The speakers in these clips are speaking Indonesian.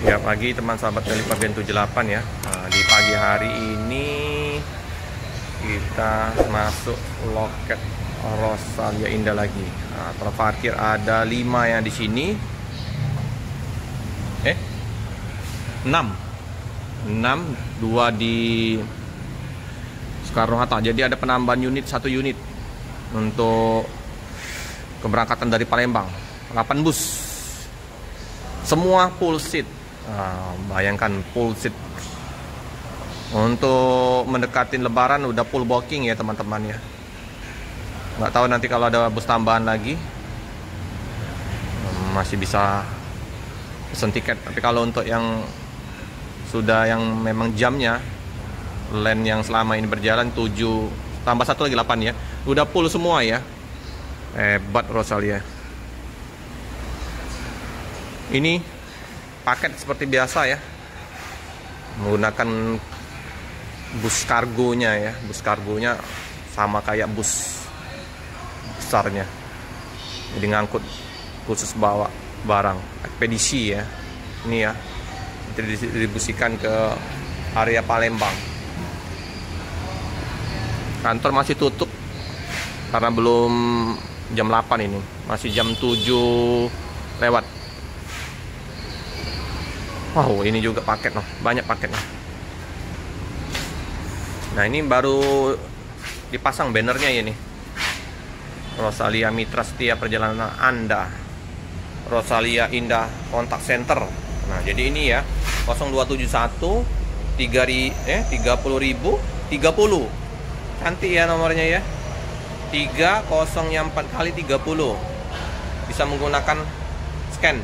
Ya, pagi teman sahabat Delivery 78 ya. Nah, di pagi hari ini kita masuk loket Rosalia Indah lagi. Nah, terparkir ada 5 yang di sini. 6, 2 di Soekarno-Hatta. Jadi ada penambahan unit, 1 unit untuk keberangkatan dari Palembang. 8 bus. Semua full seat. Nah, bayangkan full seat. Untuk mendekatin Lebaran udah full booking ya teman-teman ya. Nggak tahu nanti kalau ada bus tambahan lagi masih bisa pesen tiket. Tapi kalau untuk yang sudah yang memang jamnya land yang selama ini berjalan 7 tambah 1 lagi 8 ya, udah full semua ya. Hebat Rosalia. Ini paket seperti biasa ya, menggunakan bus kargonya ya. Bus kargonya sama kayak bus besarnya, jadi ngangkut khusus bawa barang ekspedisi ya. Ini ya, didistribusikan ke area Palembang. Kantor masih tutup karena belum jam 8 ini, masih jam 7 lewat. Wow, ini juga paket loh, banyak paket loh. Nah, ini baru dipasang bannernya ya nih. Rosalia Mitra Setia Perjalanan Anda, Rosalia Indah Kontak Center. Nah, jadi ini ya 0271 30.000 30. Cantik ya nomornya ya. 304 kali 30. Bisa menggunakan scan.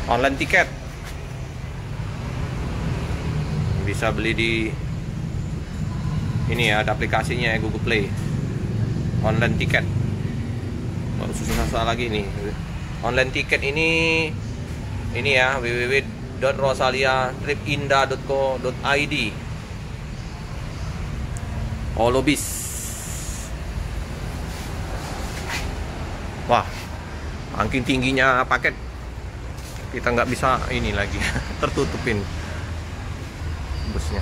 Online tiket. Bisa beli di ini ya, ada aplikasinya ya, Google Play. Online tiket. Oh, susah lagi nih. Online tiket ini ya, www.rosaliatripindah.co.id. Holobis. Wah, saking tingginya paket kita nggak bisa ini lagi tertutupin busnya.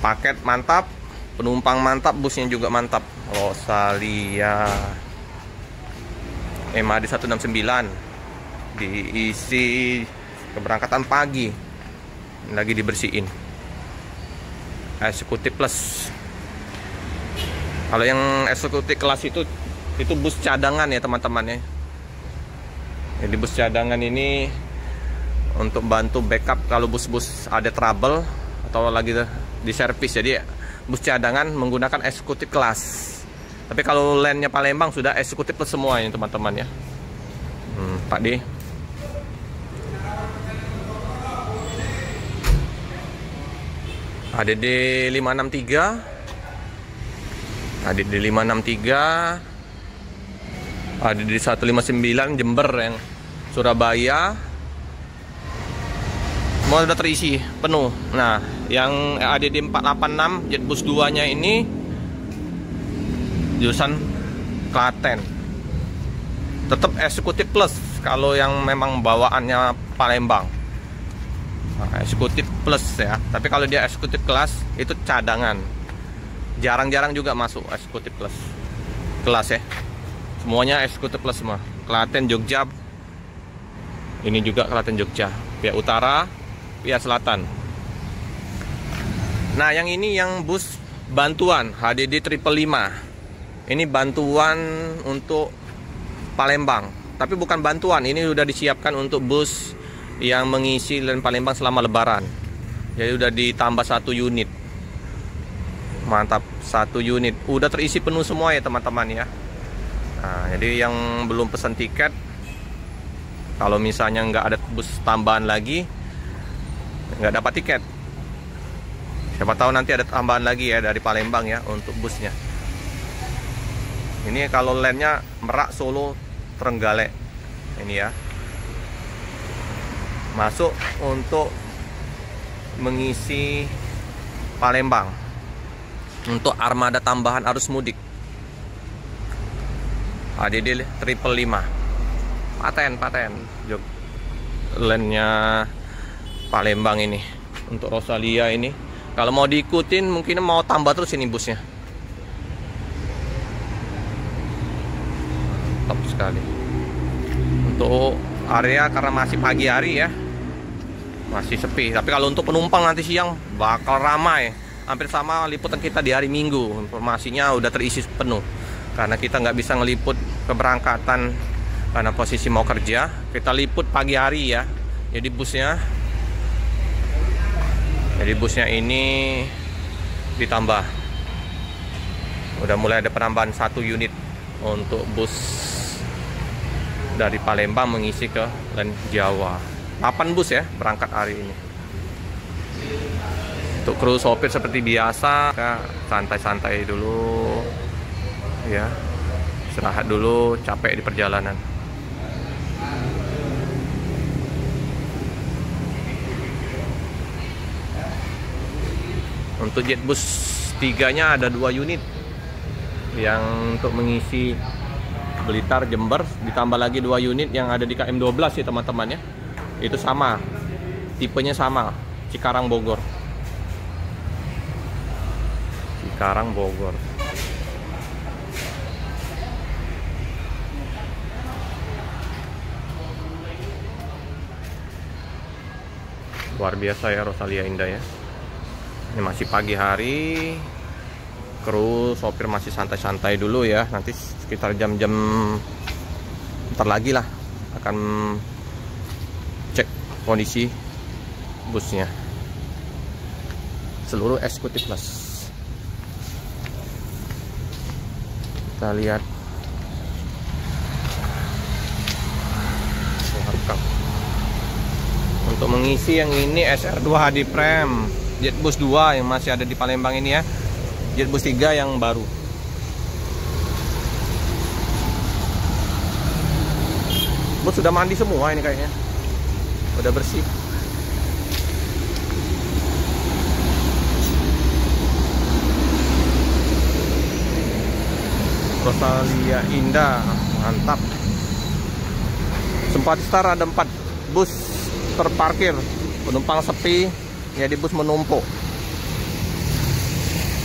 Paket mantap, penumpang mantap, busnya juga mantap. Rosalia MAD 169 diisi keberangkatan pagi, lagi dibersihin. Eksekutif plus. Kalau yang eksekutif kelas itu bus cadangan ya teman-teman ya. Jadi bus cadangan ini untuk bantu backup kalau bus-bus ada trouble atau lagi di servis. Jadi bus cadangan menggunakan eksekutif kelas. Tapi kalau landnya Palembang sudah eksekutif plus semua ini teman-teman ya. Pak D. ADD 563, ADD 563, ADD 159 Jember yang Surabaya. Semua sudah terisi penuh. Nah, yang ADD 486 Jetbus 2 nya ini jurusan Klaten. Tetap eksekutif plus kalau yang memang bawaannya Palembang. Nah, eksekutif plus ya. Tapi kalau dia eksekutif kelas itu cadangan. Jarang-jarang juga masuk eksekutif plus kelas ya. Semuanya eksekutif plus semua. Klaten, Jogja. Ini juga Klaten, Jogja. Pihak utara, pihak selatan. Nah, yang ini yang bus bantuan HDD 555. Ini bantuan untuk Palembang. Tapi bukan bantuan, ini sudah disiapkan untuk bus yang mengisi land Palembang selama Lebaran. Jadi udah ditambah 1 unit. Mantap, 1 unit. Udah terisi penuh semua ya teman-teman ya. Nah, jadi yang belum pesan tiket, kalau misalnya nggak ada bus tambahan lagi, nggak dapat tiket. Siapa tahu nanti ada tambahan lagi ya dari Palembang ya untuk busnya. Ini kalau landnya Merak, Solo, Trenggalek. Ini ya. Masuk untuk mengisi Palembang untuk armada tambahan arus mudik. ADD 555. paten jog landnya Palembang ini untuk Rosalia ini. Kalau mau diikutin mungkin mau tambah terus ini busnya. Top sekali. Untuk area karena masih pagi hari ya, masih sepi. Tapi kalau untuk penumpang nanti siang bakal ramai. Hampir sama liputan kita di hari Minggu. Informasinya udah terisi penuh. Karena kita nggak bisa ngeliput keberangkatan karena posisi mau kerja. Kita liput pagi hari ya. Jadi busnya ini ditambah. Udah mulai ada penambahan 1 unit untuk bus dari Palembang mengisi ke land Jawa. 8 bus ya berangkat hari ini. Untuk kru sopir seperti biasa, santai-santai dulu ya, istirahat dulu, capek di perjalanan. Untuk Jetbus 3-nya ada 2 unit yang untuk mengisi Blitar Jember, ditambah lagi 2 unit yang ada di KM12 ya teman-teman ya. Itu sama, tipenya sama, Cikarang Bogor. Luar biasa ya Rosalia Indah ya. Ini masih pagi hari, kru sopir masih santai-santai dulu ya. Nanti sekitar jam-jam ntar lagi lah akan cek kondisi busnya, seluruh eksekutif kelas. Kita lihat untuk mengisi yang ini SR2 HD Prem Jetbus 2 yang masih ada di Palembang ini ya. Jetbus 3 yang baru. Bus sudah mandi semua ini kayaknya, udah bersih. Rosalia Indah, mantap. Sempat start ada 4 bus terparkir, penumpang sepi, jadi bus menumpuk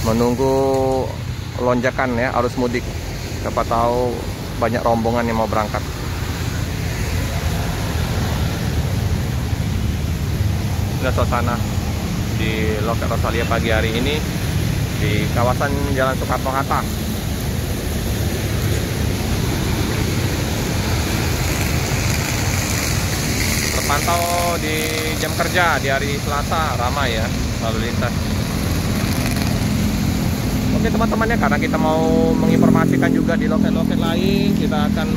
menunggu lonjakan ya, arus mudik. Siapa tahu banyak rombongan yang mau berangkat. Ini suasana di loket Rosalia pagi hari ini di kawasan Jalan Soekarno-Hatta. Terpantau di jam kerja di hari Selasa ramai ya lalu lintas. Oke teman-teman ya, karena kita mau menginformasikan juga di loket-loket lain, kita akan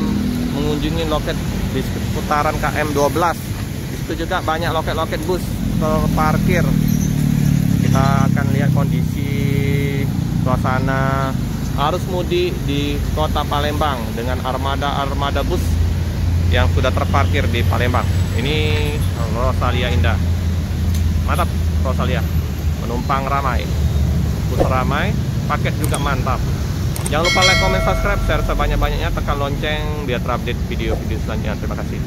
mengunjungi loket di seputaran KM12. Di situ juga banyak loket-loket bus terparkir. Kita akan lihat kondisi suasana arus mudik di kota Palembang dengan armada bus yang sudah terparkir di Palembang. Ini Rosalia Indah, mantap Rosalia, penumpang ramai, bus ramai, paket juga mantap. Jangan lupa like, comment, subscribe, share sebanyak-banyaknya, tekan lonceng biar terupdate video-video selanjutnya. Terima kasih.